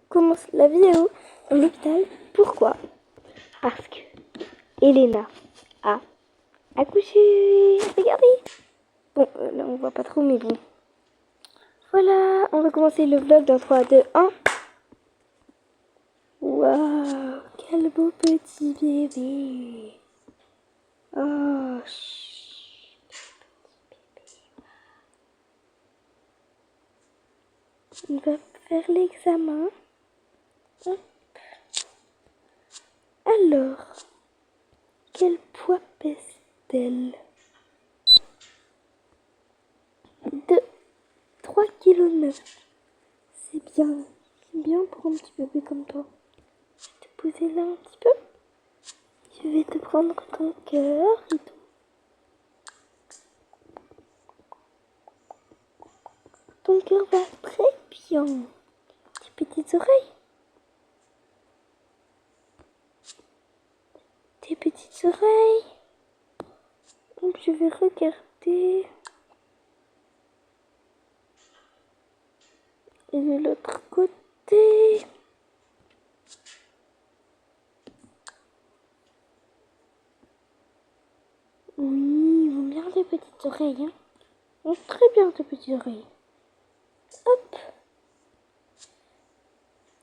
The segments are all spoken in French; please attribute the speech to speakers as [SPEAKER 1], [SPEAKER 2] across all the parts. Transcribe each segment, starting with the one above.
[SPEAKER 1] commence la vidéo en l'hôpital. Pourquoi? Parce que Elena a accouché. Regardez. Bon, là on voit pas trop, mais bon. Voilà, on va commencer le vlog dans 3, 2, 1. Waouh, quel beau petit bébé. Oh, on va faire l'examen. Hop. Alors, quel poids pèse-t-elle? 3,9 kg. C'est bien pour un petit bébé comme toi. Je vais te poser là un petit peu. Je vais te prendre ton cœur et tout. Ton cœur va très bien. Tes petites oreilles. Tes petites oreilles. Donc je vais regarder. Et de l'autre côté. Oui, ils vont bien tes petites oreilles. Hein. Ils vont très bien tes petites oreilles. Hop.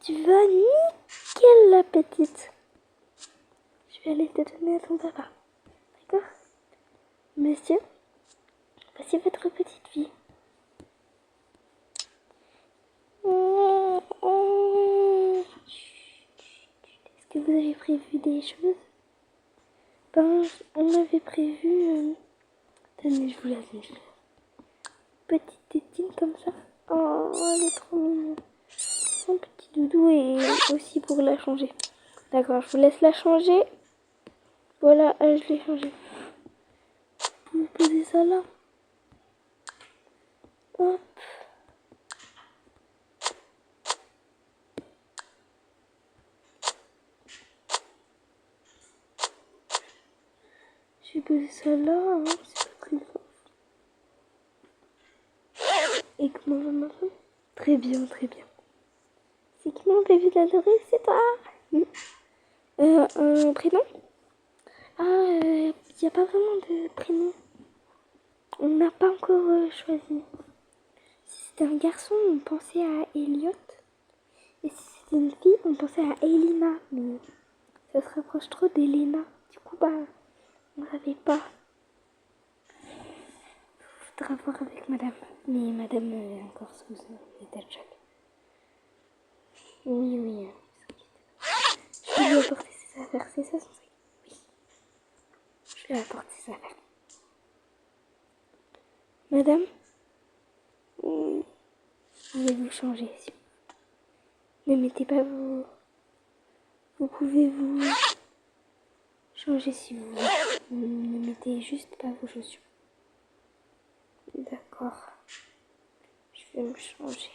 [SPEAKER 1] Tu vas nickel la petite. Je vais aller te donner à ton papa. D'accord? Monsieur, voici votre petite fille. Est-ce que vous avez prévu des choses? Ben, on avait prévu... Attendez, je vous la donne. Petite tétine comme ça. Oh, elle est trop mignonne. Un petit doudou et aussi pour la changer. D'accord, je vous laisse la changer. Voilà, je l'ai changée. Vous posez ça là. Hop. Je vais poser ça là, hein. C'est pas très grave. Et comment va ma femme? Très bien, très bien. C'est qui mon bébé d'adoré? C'est toi. Un prénom? Ah, il n'y a pas vraiment de prénom. On n'a pas encore choisi. Si c'était un garçon, on pensait à Elliot. Et si c'était une fille, on pensait à Elina. Mais ça se rapproche trop d'Elena. Du coup, bah, on ne savait pas. Faudra voir avec madame. Mais madame est encore sous état de choc. Oui, oui. Je vais lui apporter ses affaires. C'est ça son sac? Oui. Je lui apporte ses affaires. Madame, je vais vous changer. Ne mettez pas vos... Vous pouvez vous changer si vous voulez. Ne mettez juste pas vos chaussures. D'accord. Je vais me changer.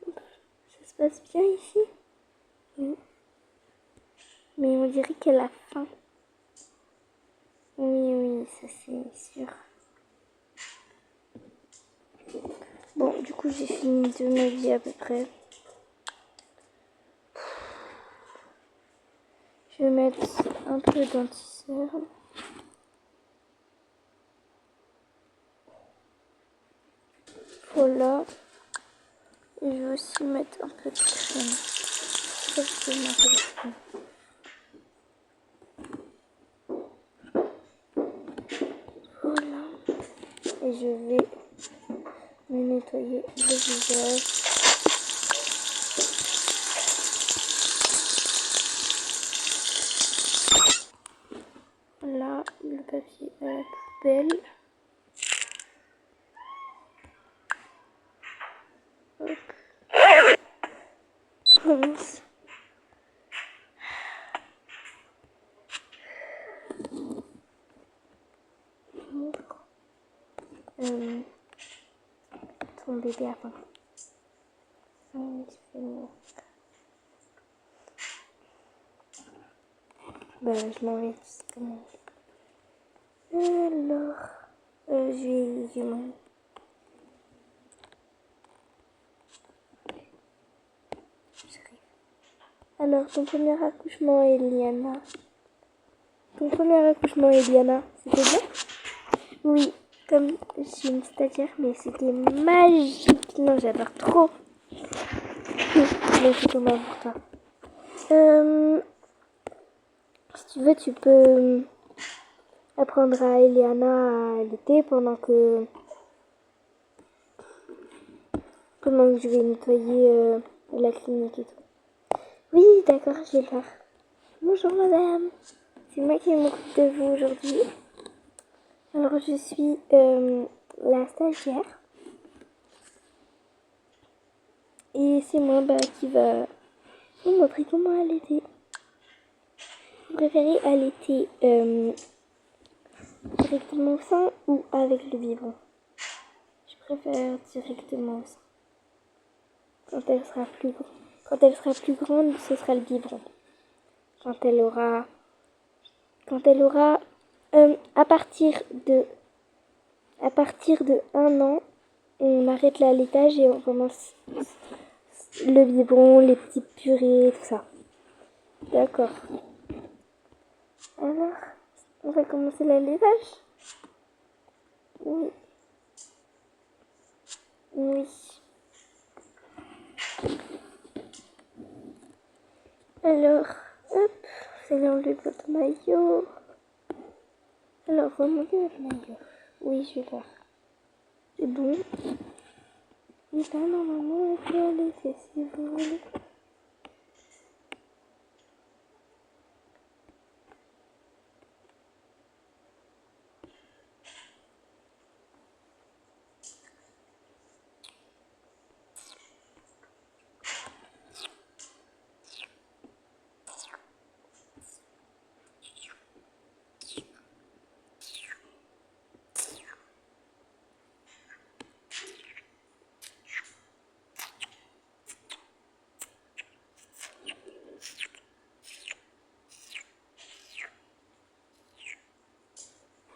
[SPEAKER 1] Ça se passe bien ici? Oui. Mais on dirait qu'elle a faim. Oui, oui, ça c'est sûr. Bon, du coup, j'ai fini de m'habiller à peu près. Je vais mettre un peu d'anti-cerne. Voilà. Et je vais aussi mettre un peu de crème. Ça, je vais mettre un peu de crème. Voilà. Et je vais me nettoyer le visage. Là, le papier à la poubelle. Hop. Commence. Ton bébé a faim. Bah, je m'en vais comment. Alors, je m'en... Alors, ton premier accouchement, Eliana. Ton premier accouchement, Eliana, c'était bien? Oui, comme je suis une stagiaire, mais c'était magique. Non, j'adore trop. Mais c'est tout mal pour toi. Si tu veux, tu peux apprendre à Eliana à allaiter pendant que je vais nettoyer la clinique et tout. Oui, d'accord, je vais le faire. Bonjour madame, c'est moi qui m'occupe de vous aujourd'hui. Alors je suis la stagiaire et c'est moi qui va vous montrer comment allaiter. Vous préférez allaiter directement au sein ou avec le biberon? Je préfère directement au sein. Quand elle sera plus grande, ce sera le biberon. Quand elle aura à partir de 1 an, on arrête l'allaitage et on commence le biberon, les petites purées, tout ça. D'accord. Alors, on va commencer l'allaitage? Oui. Oui. Alors, hop, vous allez enlever votre maillot. Alors, remontez votre maillot. Oui, je vais faire. C'est bon. Et là, normalement, on peut allaiter si vous voulez.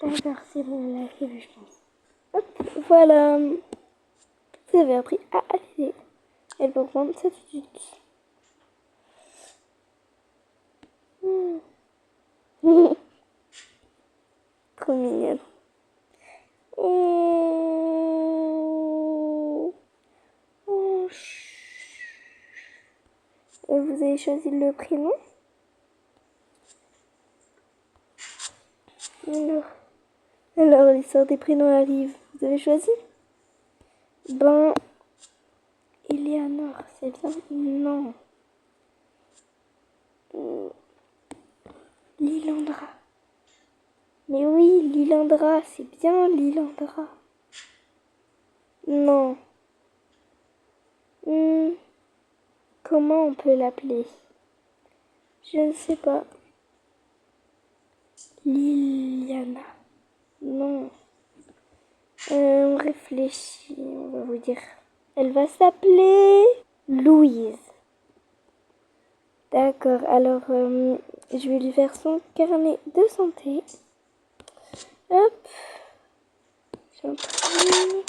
[SPEAKER 1] D'accord, c'est bon, là, c'est vu, je pense. Hop, voilà. Vous avez appris à allaiter. Elle va prendre ça tout de suite. Trop mignonne. Oh. Oh. Et vous avez choisi le prénom? Alors, l'histoire des prénoms arrive. Vous avez choisi? Ben, Eleanor, c'est bien? Non. Lilandra. Mais oui, Lilandra, c'est bien Lilandra. Non. Comment on peut l'appeler? Je ne sais pas. Liliana. Non. On réfléchit, on va vous dire. Elle va s'appeler Louise. D'accord, alors je vais lui faire son carnet de santé. Hop. J'imprime.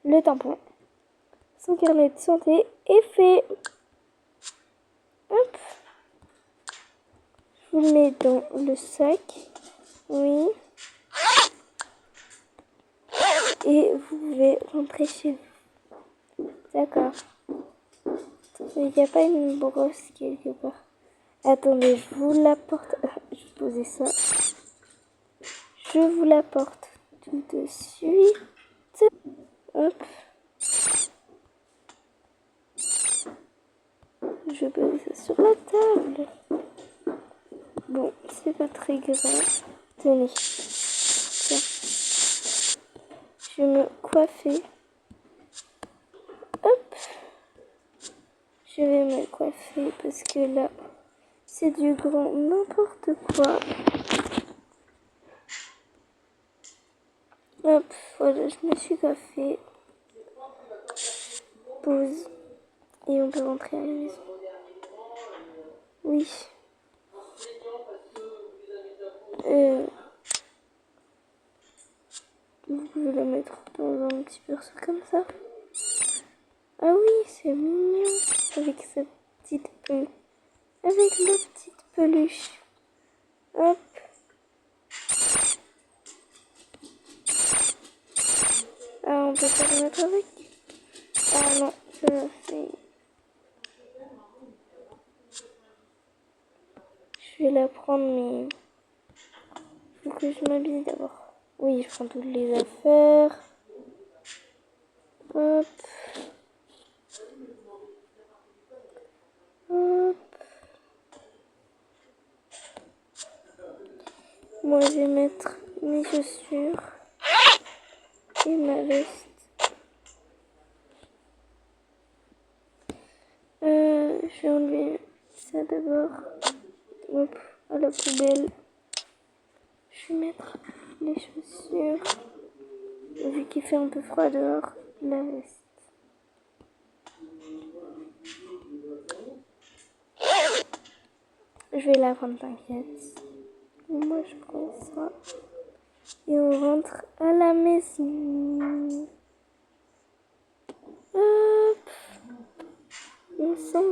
[SPEAKER 1] Le tampon. Son carnet de santé est fait. Hop. Je vous le mets dans le sac. Oui. Et vous pouvez rentrer chez vous. D'accord. Il n'y a pas une brosse quelque part. Attendez, je vous l'apporte. Je vais poser ça. Je vous l'apporte tout de suite. Hop. Je pose ça sur la table. Bon, c'est pas très grave. Tenez. Tiens. Je vais me coiffer. Hop. Je vais me coiffer parce que là, c'est du grand n'importe quoi. Hop, voilà, je me suis coiffée. Pause. Et on peut rentrer à la maison. Oui. Vous Je vais la mettre dans un petit berceau comme ça. Ah oui, c'est mignon. Avec sa petite peluche. Avec la petite peluche. Hop. Ah, on peut pas le mettre avec. Ah non, ça c'est... Je vais la prendre, mais... Faut que je m'habille d'abord. Oui, je prends toutes les affaires. Hop. Hop. Moi, je vais mettre mes chaussures et ma veste. Je vais enlever ça d'abord. Hop, à la poubelle. Je vais mettre les chaussures. Vu qu'il fait un peu froid dehors, la veste. Je vais la prendre, t'inquiète. Moi, je prends ça. Et on rentre à la maison. Hop, on s'en va.